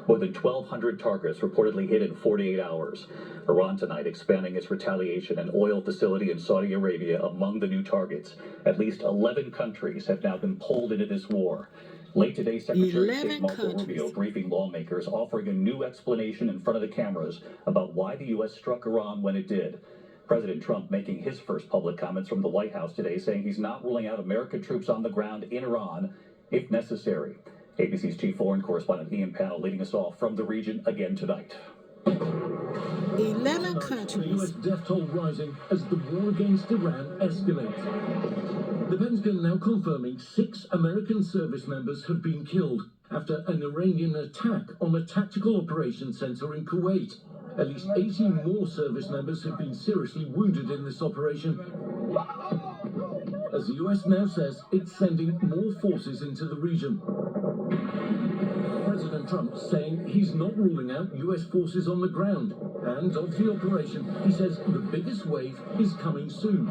More than 1,200 targets reportedly hit in 48 hours. Iran tonight expanding its retaliation. An oil facility in Saudi Arabia among the new targets. At least 11 countries have now been pulled into this war. Late today, Secretary of State Marco Rubio briefing lawmakers, offering a new explanation in front of the cameras about why the U.S. struck Iran when it did. President Trump making his first public comments from the White House today, saying he's not ruling out American troops on the ground in Iran if necessary. ABC's chief foreign correspondent Ian Pannell leading us off from the region again tonight. 11 countries. The U.S. death toll rising as the war against Iran escalates. The Pentagon now confirming 6 American service members have been killed after an Iranian attack on a tactical operations center in Kuwait. At least 18 more service members have been seriously wounded in this operation, as the U.S. now says it's sending more forces into the region. President Trump saying he's not ruling out U.S. forces on the ground. And of the operation, he says the biggest wave is coming soon.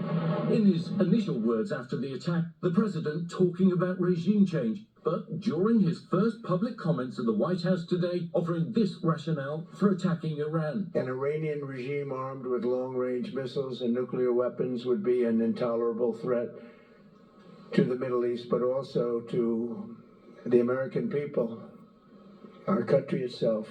In his initial words after the attack, the president talking about regime change, but during his first public comments at the White House today, offering this rationale for attacking Iran. An Iranian regime armed with long-range missiles and nuclear weapons would be an intolerable threat to the Middle East, but also to the American people. Our country itself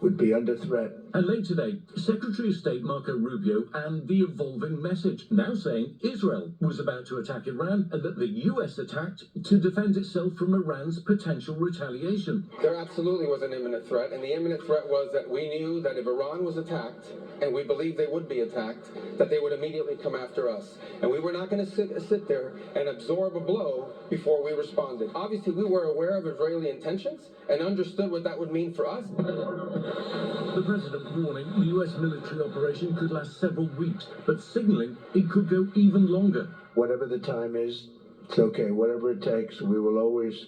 would be under threat. And late today, Secretary of State Marco Rubio and the evolving message, now saying Israel was about to attack Iran and that the U.S. attacked to defend itself from Iran's potential retaliation. There absolutely was an imminent threat, and the imminent threat was that we knew that if Iran was attacked, and we believed they would be attacked, that they would immediately come after us. And we were not going to sit there and absorb a blow before we responded. Obviously, we were aware of Israeli intentions and understood what that would mean for us. The president warning the U.S. military operation could last several weeks, but signaling it could go even longer. Whatever the time is, it's okay. Whatever it takes, we will always,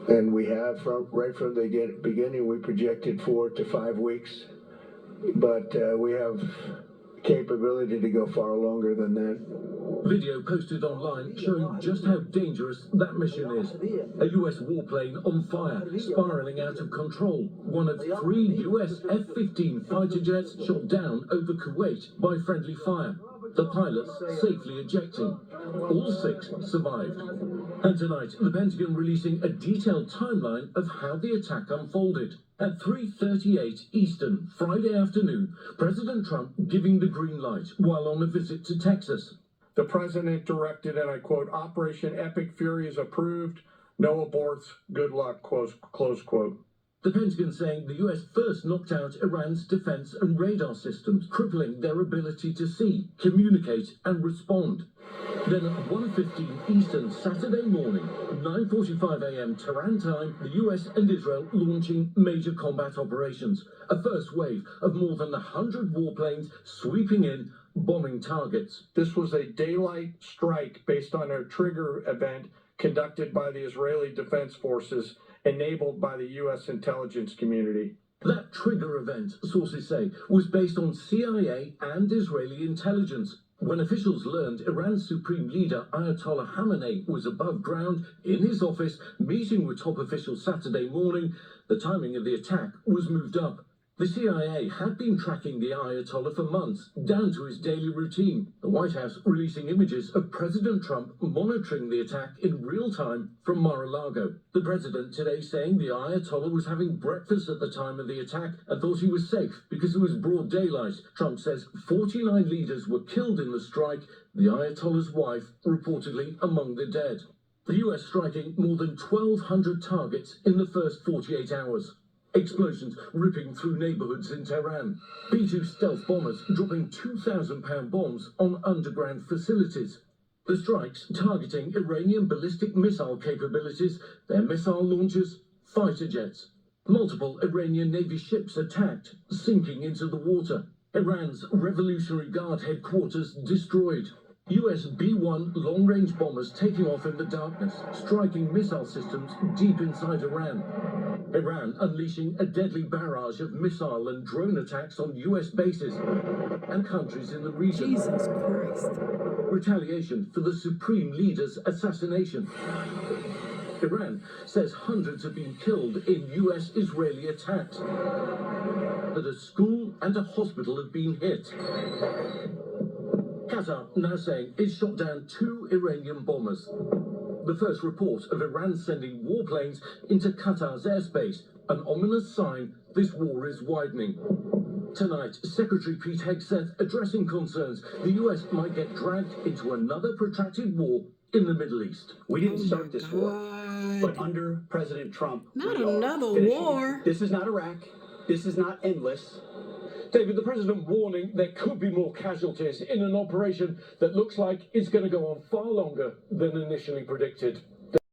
and we have right from the beginning, we projected 4 to 5 weeks, but we have capability to go far longer than that. Video posted online showing just how dangerous that mission is. A U.S. warplane on fire, spiraling out of control. One of 3 U.S. F-15 fighter jets shot down over Kuwait by friendly fire. The pilots safely ejecting. All 6 survived. And tonight, the Pentagon releasing a detailed timeline of how the attack unfolded. At 3:38 Eastern, Friday afternoon, President Trump giving the green light while on a visit to Texas. The president directed, and I quote, "Operation Epic Fury is approved. No aborts. Good luck," close quote. The Pentagon saying the U.S. first knocked out Iran's defense and radar systems, crippling their ability to see, communicate, and respond. Then at 1:15 Eastern Saturday morning, 9:45 a.m. Tehran time, the U.S. and Israel launching major combat operations. A first wave of more than 100 warplanes sweeping in, bombing targets. This was a daylight strike based on a trigger event conducted by the Israeli Defense Forces, enabled by the U.S. intelligence community. That trigger event, sources say, was based on CIA and Israeli intelligence. When officials learned Iran's supreme leader Ayatollah Khamenei was above ground in his office meeting with top officials Saturday morning, the timing of the attack was moved up. The CIA had been tracking the Ayatollah for months, down to his daily routine. The White House releasing images of President Trump monitoring the attack in real time from Mar-a-Lago. The president today saying the Ayatollah was having breakfast at the time of the attack and thought he was safe because it was broad daylight. Trump says 49 leaders were killed in the strike, the Ayatollah's wife reportedly among the dead. The US striking more than 1,200 targets in the first 48 hours. Explosions ripping through neighborhoods in Tehran. B-2 stealth bombers dropping 2,000-pound bombs on underground facilities. The strikes targeting Iranian ballistic missile capabilities, their missile launchers, fighter jets. Multiple Iranian Navy ships attacked, sinking into the water. Iran's Revolutionary Guard headquarters destroyed. US B-1 long-range bombers taking off in the darkness, striking missile systems deep inside Iran. Iran unleashing a deadly barrage of missile and drone attacks on US bases and countries in the region. Jesus Christ. Retaliation for the Supreme Leader's assassination. Iran says hundreds have been killed in US-Israeli attacks. That a school and a hospital have been hit. Qatar now saying it shot down 2 Iranian bombers. The first report of Iran sending warplanes into Qatar's airspace, an ominous sign this war is widening. Tonight, Secretary Pete Hegseth addressing concerns the US might get dragged into another protracted war in the Middle East. We didn't start this war, but under President Trump, Not we are another finishing it. war. This is not Iraq. This is not endless. David, the president warning there could be more casualties in an operation that looks like it's going to go on far longer than initially predicted.